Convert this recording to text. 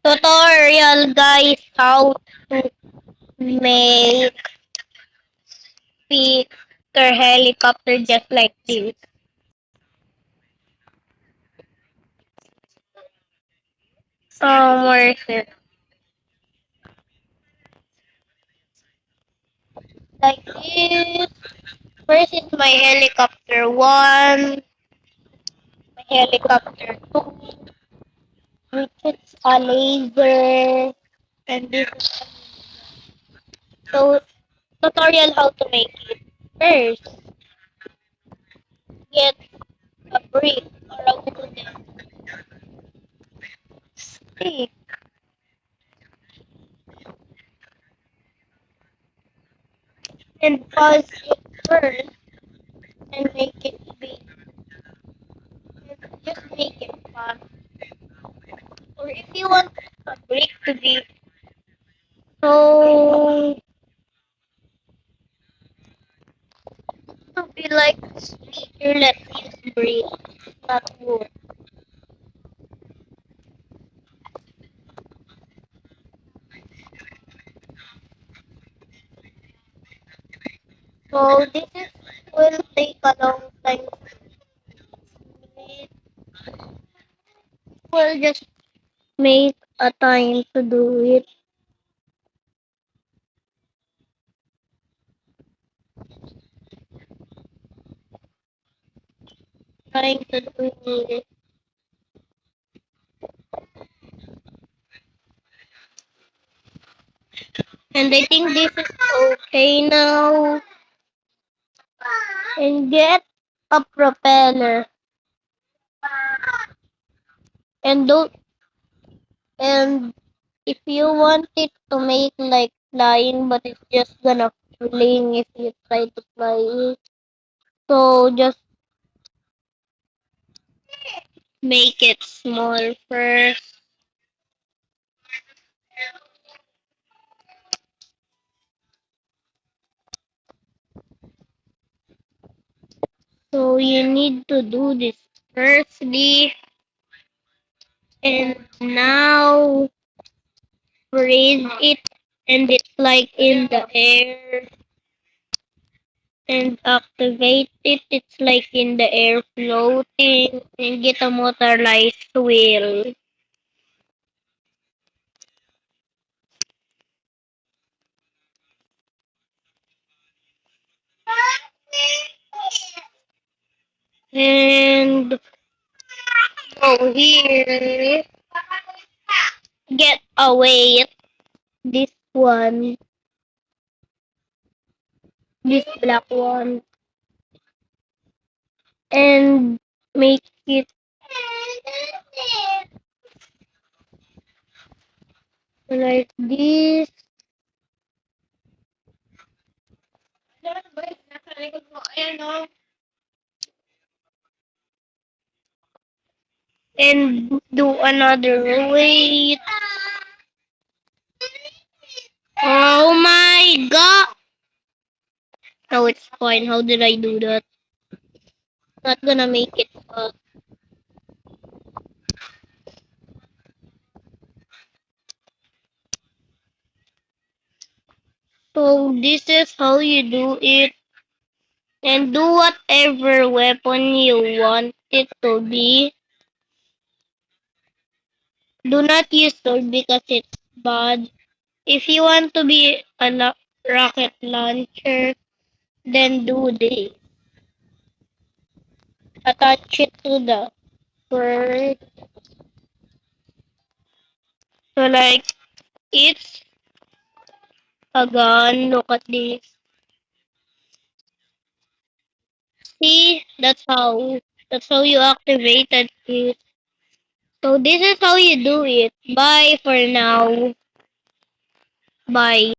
Tutorial guys, how to make speaker helicopter just like this. Where is it? Like this. First is my helicopter 1, my helicopter 2, which is a laser, and this is so tutorial how to make it. First, get a brick or a wooden stick and pause it first and make it big. Just make it fast. Or if you want a brick so to be like sweeter, let's use brick, not wood. So this is will take a long time to make. We'll just make a time to do it. Trying to do it. And I think this is okay now. And get a propeller. And don't and if you want it to make like flying, but it's just gonna fling if you try to fly it. So just make it small first. So you need to do this firstly, and now raise it, and it's like in the air, and activate it. It's like in the air floating, and get a motorized wheel. And go here, get away this one, this black one, and make it like this. And do another way. Oh my god! No, it's fine. How did I do that? Not gonna make it up. So this is how you do it. And do whatever weapon you want it to be. Do not use sword because it's bad. If you want to be a rocket launcher, then do this. Attach it to the bird. So like it's a gun. Look at this. See, that's how you activated it. So this is how you do it. Bye for now. Bye.